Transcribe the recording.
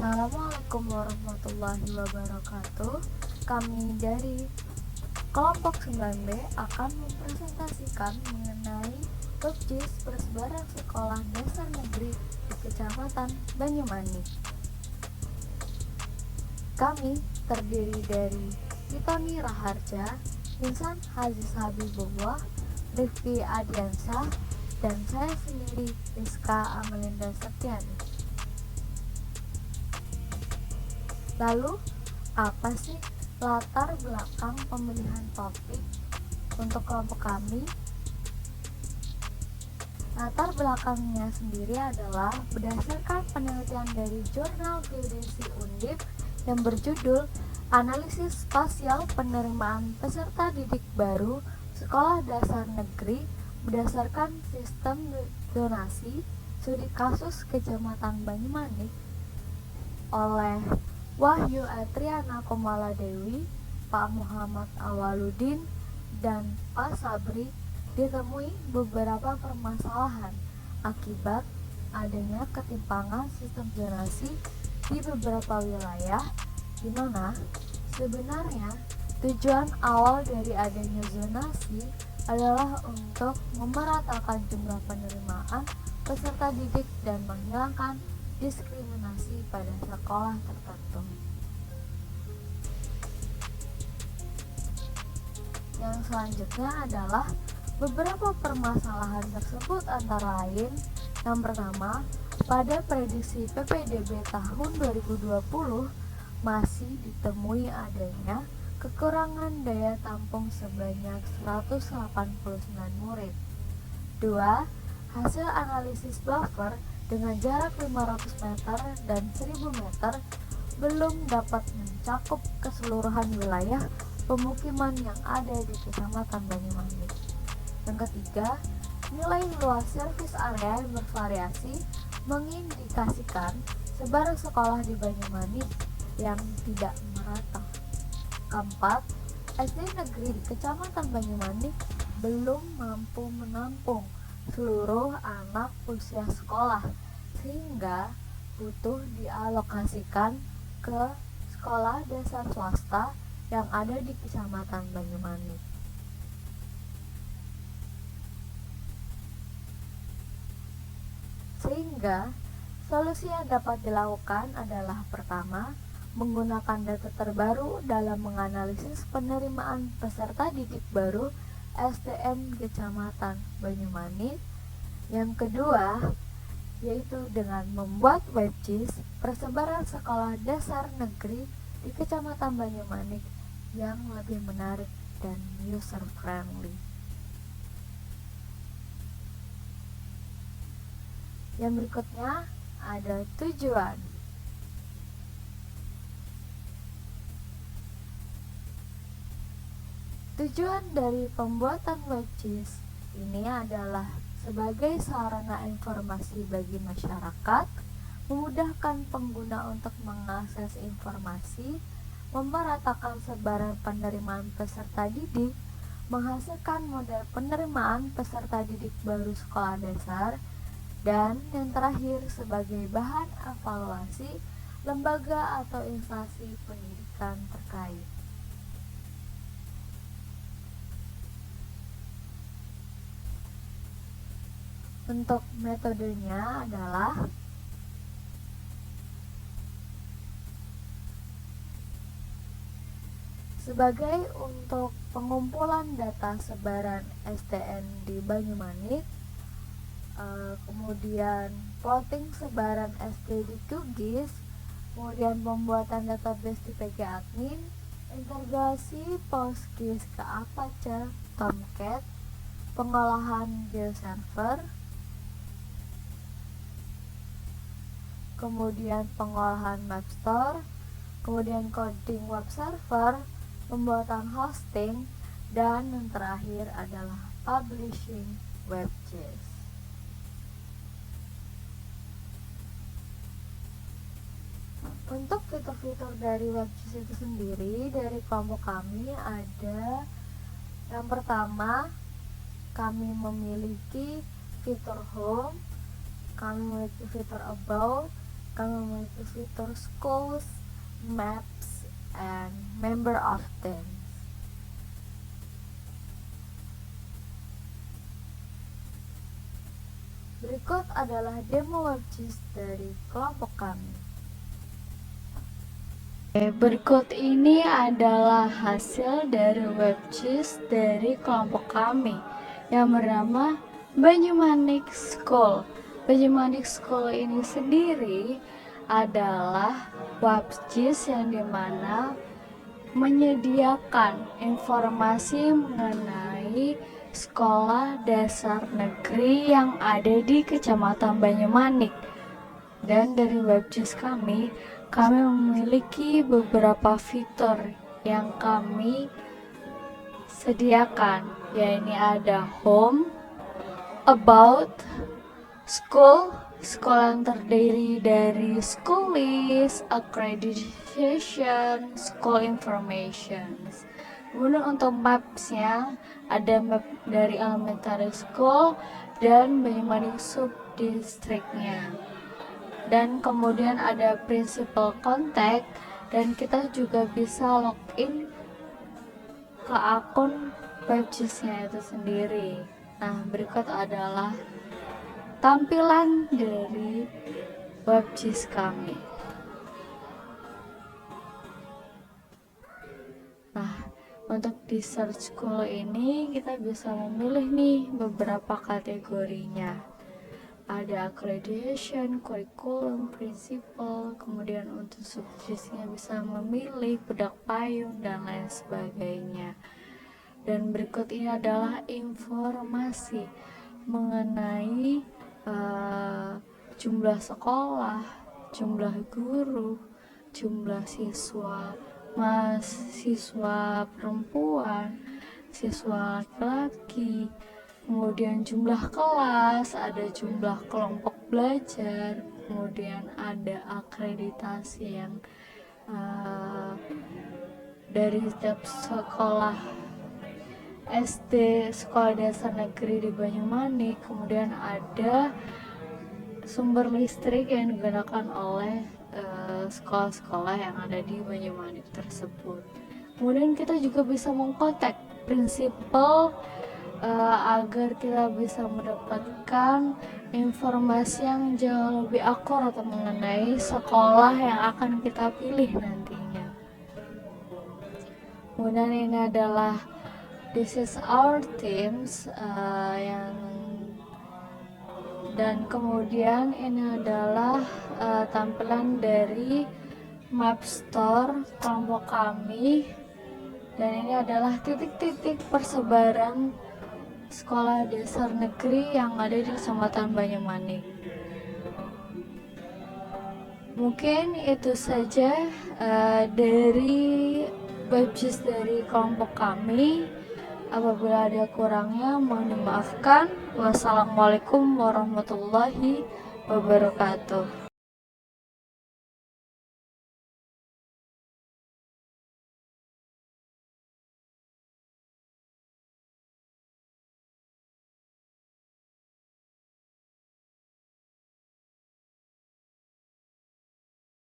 Assalamualaikum warahmatullahi wabarakatuh. Kami dari kelompok 9B akan mempresentasikan mengenai WebJIS persebaran sekolah dasar negeri di Kecamatan Banyumanik. Kami terdiri dari Titoni Raharja, Insan Aziz Habibullah, Rifki Adiansah, dan saya sendiri, Rizka Amelinda Septiani. Lalu, apa sih latar belakang pemilihan topik untuk kelompok kami? Latar belakangnya sendiri adalah berdasarkan penelitian dari Jurnal Geodesi Undip yang berjudul Analisis Spasial Penerimaan Peserta Didik Baru Sekolah Dasar Negeri berdasarkan Sistem Zonasi Studi Kasus Kecamatan Banyumanik oleh Wahyu Atriana Komaladewi, Pak Muhammad Awaludin, dan Pak Sabri, ditemui beberapa permasalahan akibat adanya ketimpangan sistem zonasi di beberapa wilayah, di mana sebenarnya tujuan awal dari adanya zonasi adalah untuk memeratakan jumlah penerimaan peserta didik dan menghilangkan diskriminasi pada sekolah tertentu. Yang selanjutnya adalah beberapa permasalahan tersebut antara lain. Yang pertama, pada prediksi PPDB tahun 2020 masih ditemui adanya kekurangan daya tampung sebanyak 189 murid. 2. Hasil analisis buffer dengan jarak 500 meter dan 1000 meter belum dapat mencakup keseluruhan wilayah pemukiman yang ada di Kecamatan Banyumanik. Yang ketiga, nilai luas servis area yang bervariasi mengindikasikan sebaran sekolah di Banyumanik yang tidak merata. Keempat, SD negeri di Kecamatan Banyumanik belum mampu menampung seluruh anak usia sekolah sehingga butuh dialokasikan ke sekolah dasar swasta yang ada di Kecamatan Banyumanik. Sehingga solusi yang dapat dilakukan adalah pertama, menggunakan data terbaru dalam menganalisis penerimaan peserta didik baru SDN Kecamatan Banyumanik. Yang kedua, yaitu dengan membuat WebJIS persebaran sekolah dasar negeri di Kecamatan Banyumanik yang lebih menarik dan user friendly. Yang berikutnya ada tujuan. Tujuan dari pembuatan WebJIS ini adalah sebagai sarana informasi bagi masyarakat, memudahkan pengguna untuk mengakses informasi, memeratakan sebaran penerimaan peserta didik, menghasilkan model penerimaan peserta didik baru sekolah dasar, dan yang terakhir sebagai bahan evaluasi lembaga atau instansi pendidikan terkait. Untuk metodenya adalah sebagai untuk pengumpulan data sebaran SDN di Banyumanik, kemudian plotting sebaran SD di QGIS, kemudian pembuatan database di PG Admin, integrasi PostGIS ke Apache, Tomcat, pengolahan GeoServer, kemudian pengolahan MapStore, kemudian coding web server, pembuatan hosting, dan yang terakhir adalah publishing WebJIS. Untuk fitur-fitur dari WebJIS itu sendiri dari kelompok kami ada yang pertama, kami memiliki fitur home, kami memiliki fitur about, Kami memiliki fitur schools, maps, and member of teams. Berikut adalah demo WebGIS dari kelompok kami. Berikut ini adalah hasil dari WebGIS dari kelompok kami yang bernama Banyumanik School. Banyumanik School ini sendiri adalah WebGIS yang dimana menyediakan informasi mengenai sekolah dasar negeri yang ada di Kecamatan Banyumanik. Dan dari WebGIS kami memiliki beberapa fitur yang kami sediakan, yaitu ada home, about, school, sekolah yang terdiri dari school list, accreditation, school information. Kemudian untuk mapsnya ada map dari elementary school dan Banyumanik subdistrictnya. Dan kemudian ada principal contact, dan kita juga bisa login ke akun WebGIS-nya itu sendiri. Nah, berikut adalah tampilan dari WebGIS kami. Nah, untuk di search school ini kita bisa memilih nih beberapa kategorinya. Ada accreditation, curriculum, principal, kemudian untuk subjeknya bisa memilih bedak payung dan lain sebagainya. Dan berikut ini adalah informasi mengenai jumlah sekolah, jumlah guru, jumlah siswa, mahasiswa perempuan, siswa laki-laki, kemudian jumlah kelas, ada jumlah kelompok belajar, kemudian ada akreditasi yang dari setiap sekolah SD, sekolah dasar negeri di Banyumanik. Kemudian ada sumber listrik yang digunakan oleh sekolah-sekolah yang ada di Banyumanik tersebut. Kemudian kita juga bisa mengkontak prinsipal agar kita bisa mendapatkan informasi yang jauh lebih akurat mengenai sekolah yang akan kita pilih nantinya. Kemudian ini adalah this is our teams dan kemudian ini adalah tampilan dari map store kelompok kami, dan ini adalah titik-titik persebaran sekolah dasar negeri yang ada di Kecamatan Banyumanik. Mungkin itu saja dari WebGIS dari kelompok kami. Apabila ada kurangnya mohon dimaafkan. Wassalamualaikum warahmatullahi wabarakatuh.